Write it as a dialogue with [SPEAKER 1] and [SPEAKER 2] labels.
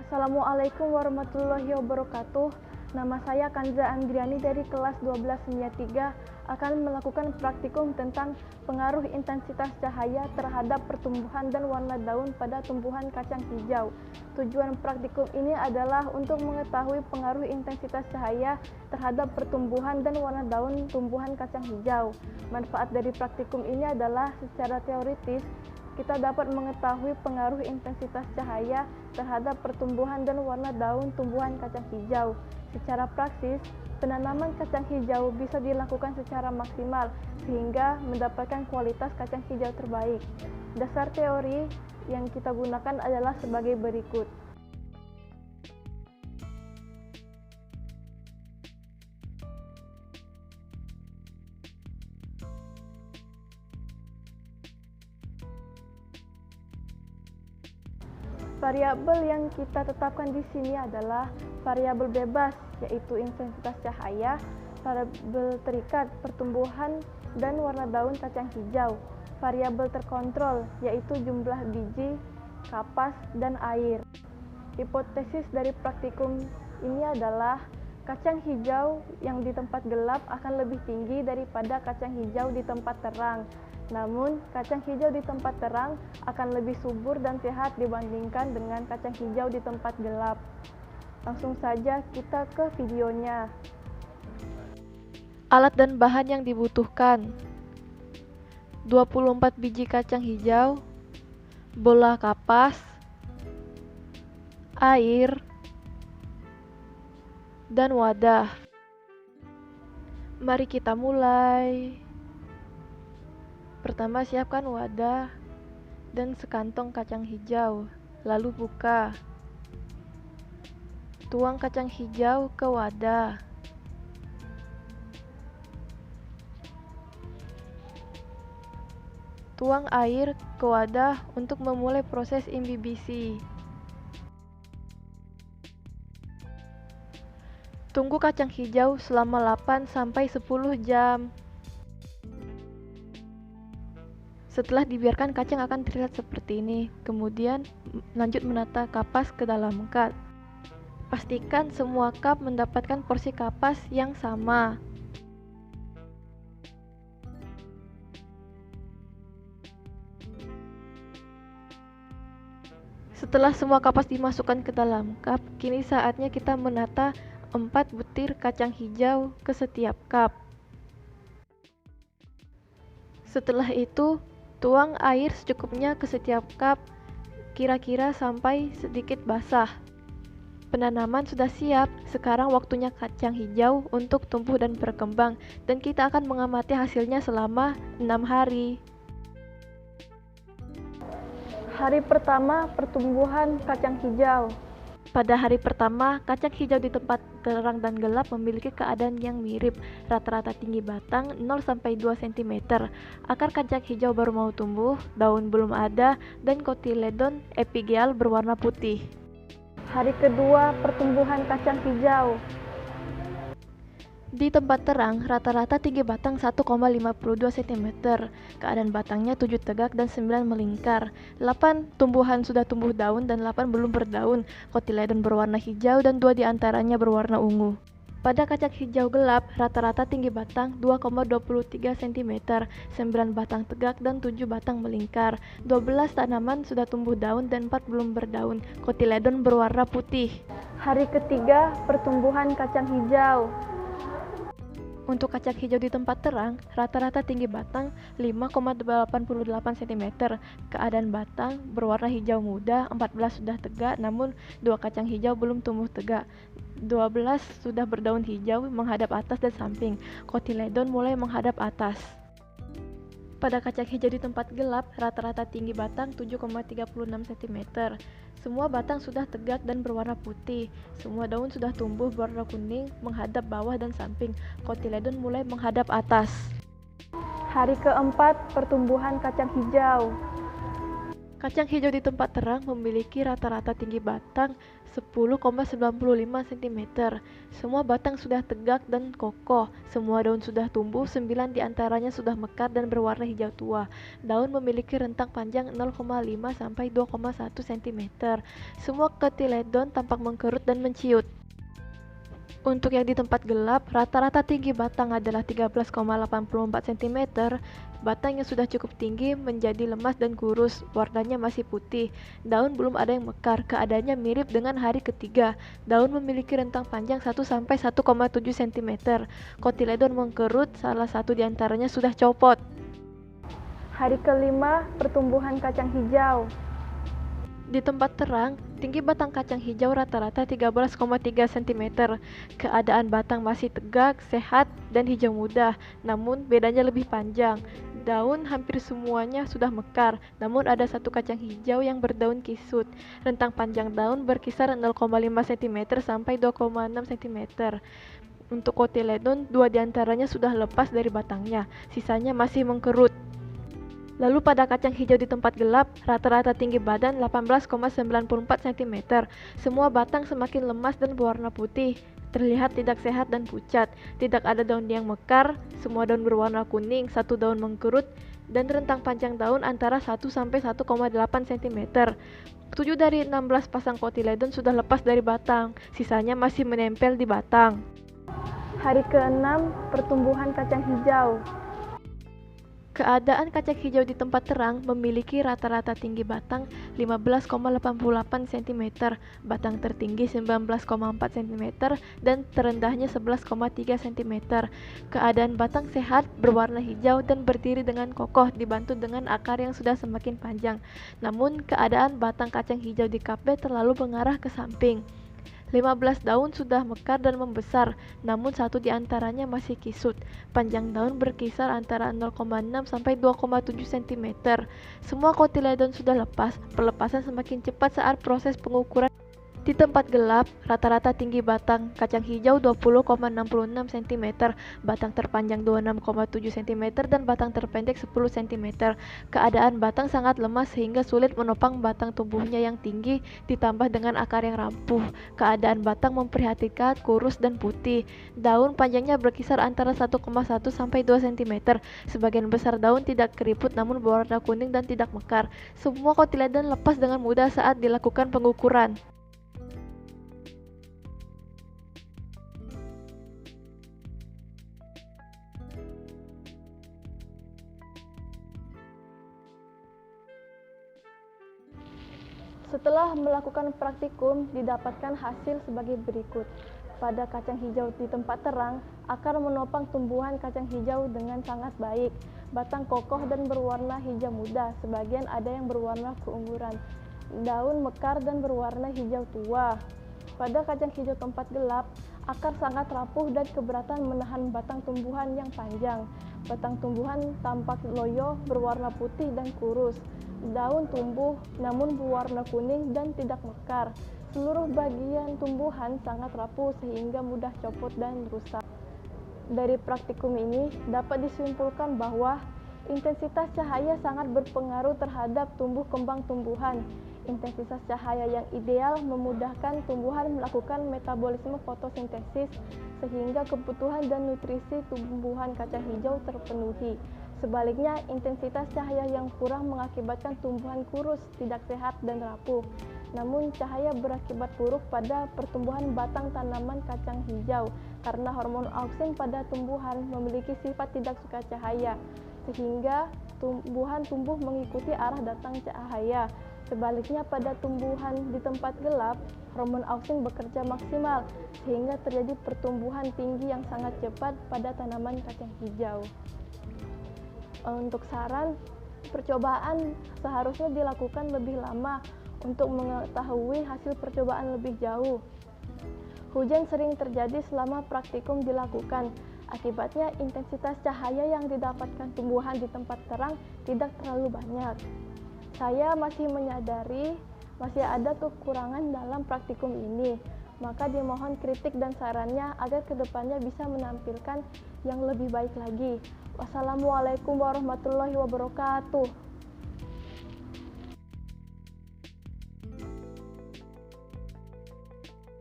[SPEAKER 1] Assalamualaikum warahmatullahi wabarakatuh. Nama saya Kanza Andriani dari kelas 1293 akan melakukan praktikum tentang pengaruh intensitas cahaya terhadap pertumbuhan dan warna daun pada tumbuhan kacang hijau. Tujuan praktikum ini adalah untuk mengetahui pengaruh intensitas cahaya terhadap pertumbuhan dan warna daun tumbuhan kacang hijau. Manfaat dari praktikum ini adalah secara teoritis kita dapat mengetahui pengaruh intensitas cahaya terhadap pertumbuhan dan warna daun tumbuhan kacang hijau. Secara praktis, penanaman kacang hijau bisa dilakukan secara maksimal sehingga mendapatkan kualitas kacang hijau terbaik. Dasar teori yang kita gunakan adalah sebagai berikut. Variabel yang kita tetapkan di sini adalah variabel bebas, yaitu intensitas cahaya, variabel terikat, pertumbuhan dan warna daun kacang hijau, variabel terkontrol, yaitu jumlah biji, kapas, dan air. Hipotesis dari praktikum ini adalah kacang hijau yang di tempat gelap akan lebih tinggi daripada kacang hijau di tempat terang. Namun, kacang hijau di tempat terang akan lebih subur dan sehat dibandingkan dengan kacang hijau di tempat gelap. Langsung saja kita ke videonya.
[SPEAKER 2] Alat dan bahan yang dibutuhkan: 24 biji kacang hijau, bola kapas, air, dan wadah. Mari kita mulai. Pertama, siapkan wadah dan sekantong kacang hijau, lalu buka. Tuang kacang hijau ke wadah. Tuang air ke wadah untuk memulai proses imbibisi. Tunggu kacang hijau selama 8-10 jam. Setelah dibiarkan, kacang akan terlihat seperti ini. Kemudian lanjut menata kapas ke dalam cup. Pastikan semua cup mendapatkan porsi kapas yang sama. Setelah semua kapas dimasukkan ke dalam cup, kini saatnya kita menata 4 butir kacang hijau ke setiap cup. Setelah itu, tuang air secukupnya ke setiap cup, kira-kira sampai sedikit basah. Penanaman sudah siap, sekarang waktunya kacang hijau untuk tumbuh dan berkembang, dan kita akan mengamati hasilnya selama 6 hari.
[SPEAKER 1] Hari pertama pertumbuhan kacang hijau.
[SPEAKER 2] Pada hari pertama, kacang hijau di tempat terang dan gelap memiliki keadaan yang mirip. Rata-rata tinggi batang 0-2 cm. Akar kacang hijau baru mau tumbuh, daun belum ada, dan kotiledon epigeal berwarna putih.
[SPEAKER 1] Hari kedua pertumbuhan kacang hijau.
[SPEAKER 2] Di tempat terang, rata-rata tinggi batang 1,52 cm. Keadaan batangnya 7 tegak dan 9 melingkar. 8 tumbuhan sudah tumbuh daun dan 8 belum berdaun. Kotiledon berwarna hijau dan 2 diantaranya berwarna ungu. Pada kacang hijau gelap, rata-rata tinggi batang 2,23 cm, 9 batang tegak dan 7 batang melingkar. 12 tanaman sudah tumbuh daun dan 4 belum berdaun. Kotiledon berwarna putih.
[SPEAKER 1] Hari ketiga pertumbuhan kacang hijau.
[SPEAKER 2] Untuk kacang hijau di tempat terang, rata-rata tinggi batang 5,88 cm. Keadaan batang berwarna hijau muda, 14 sudah tegak, namun 2 kacang hijau belum tumbuh tegak. 12 sudah berdaun hijau menghadap atas dan samping. Kotiledon mulai menghadap atas. Pada kacang hijau di tempat gelap, rata-rata tinggi batang 7,36 cm. Semua batang sudah tegak dan berwarna putih. Semua daun sudah tumbuh berwarna kuning menghadap bawah dan samping. Kotiledon mulai menghadap atas.
[SPEAKER 1] Hari keempat pertumbuhan kacang hijau.
[SPEAKER 2] Kacang hijau di tempat terang memiliki rata-rata tinggi batang 10,95 cm. Semua batang sudah tegak dan kokoh. Semua daun sudah tumbuh, 9 diantaranya sudah mekar dan berwarna hijau tua. Daun memiliki rentang panjang 0,5 sampai 2,1 cm. Semua kotiledon tampak mengkerut dan menciut. Untuk yang di tempat gelap, rata-rata tinggi batang adalah 13,84 cm. Batang yang sudah cukup tinggi menjadi lemas dan kurus, warnanya masih putih. Daun belum ada yang mekar, keadaannya mirip dengan hari ketiga. Daun memiliki rentang panjang 1-1,7 cm. Kotiledon mengkerut, salah satu diantaranya sudah copot.
[SPEAKER 1] Hari kelima, pertumbuhan kacang hijau.
[SPEAKER 2] Di tempat terang, tinggi batang kacang hijau rata-rata 13,3 cm. Keadaan batang masih tegak, sehat, dan hijau muda, namun bedanya lebih panjang. Daun hampir semuanya sudah mekar, namun ada satu kacang hijau yang berdaun kisut. Rentang panjang daun berkisar 0,5 cm sampai 2,6 cm. Untuk kotiledon, 2 diantaranya sudah lepas dari batangnya, sisanya masih mengkerut. Lalu pada kacang hijau di tempat gelap, rata-rata tinggi badan 18,94 cm. Semua batang semakin lemas dan berwarna putih, terlihat tidak sehat dan pucat. Tidak ada daun yang mekar, semua daun berwarna kuning, satu daun mengkerut, dan rentang panjang daun antara 1-1,8 cm. 7 dari 16 pasang kotiledon sudah lepas dari batang, sisanya masih menempel di batang.
[SPEAKER 1] Hari ke-6, pertumbuhan kacang hijau.
[SPEAKER 2] Keadaan kacang hijau di tempat terang memiliki rata-rata tinggi batang 15,88 cm, batang tertinggi 19,4 cm, dan terendahnya 11,3 cm. Keadaan batang sehat, berwarna hijau, dan berdiri dengan kokoh dibantu dengan akar yang sudah semakin panjang. Namun, keadaan batang kacang hijau di kap B terlalu mengarah ke samping. 15 daun sudah mekar dan membesar, namun satu diantaranya masih kisut. Panjang daun berkisar antara 0,6 sampai 2,7 cm. Semua kotiledon sudah lepas, pelepasan semakin cepat saat proses pengukuran. Di tempat gelap, rata-rata tinggi batang kacang hijau 20,66 cm, batang terpanjang 26,7 cm, dan batang terpendek 10 cm. Keadaan batang sangat lemah sehingga sulit menopang batang tumbuhnya yang tinggi ditambah dengan akar yang rapuh. Keadaan batang memprihatinkan, kurus dan putih. Daun panjangnya berkisar antara 1,1 sampai 2 cm. Sebagian besar daun tidak keriput namun berwarna kuning dan tidak mekar. Semua kotiledon lepas dengan mudah saat dilakukan pengukuran.
[SPEAKER 1] Setelah melakukan praktikum, didapatkan hasil sebagai berikut. Pada kacang hijau di tempat terang, akar menopang tumbuhan kacang hijau dengan sangat baik. Batang kokoh dan berwarna hijau muda, sebagian ada yang berwarna keunguran. Daun mekar dan berwarna hijau tua. Pada kacang hijau tempat gelap, akar sangat rapuh dan keberatan menahan batang tumbuhan yang panjang. Batang tumbuhan tampak loyo, berwarna putih dan kurus. Daun tumbuh namun berwarna kuning dan tidak mekar. Seluruh bagian tumbuhan sangat rapuh sehingga mudah copot dan rusak. Dari praktikum ini dapat disimpulkan bahwa intensitas cahaya sangat berpengaruh terhadap tumbuh kembang tumbuhan. Intensitas cahaya yang ideal memudahkan tumbuhan melakukan metabolisme fotosintesis sehingga kebutuhan dan nutrisi tumbuhan kacang hijau terpenuhi. Sebaliknya, intensitas cahaya yang kurang mengakibatkan tumbuhan kurus, tidak sehat, dan rapuh. Namun, cahaya berakibat buruk pada pertumbuhan batang tanaman kacang hijau karena hormon auksin pada tumbuhan memiliki sifat tidak suka cahaya, sehingga tumbuhan tumbuh mengikuti arah datang cahaya. Sebaliknya, pada tumbuhan di tempat gelap, hormon auksin bekerja maksimal, sehingga terjadi pertumbuhan tinggi yang sangat cepat pada tanaman kacang hijau. Untuk saran, percobaan seharusnya dilakukan lebih lama untuk mengetahui hasil percobaan lebih jauh. Hujan sering terjadi selama praktikum dilakukan. Akibatnya, intensitas cahaya yang didapatkan tumbuhan di tempat terang tidak terlalu banyak. Saya masih menyadari masih ada kekurangan dalam praktikum ini. Maka dimohon kritik dan sarannya agar kedepannya bisa menampilkan yang lebih baik lagi. Wassalamualaikum warahmatullahi wabarakatuh.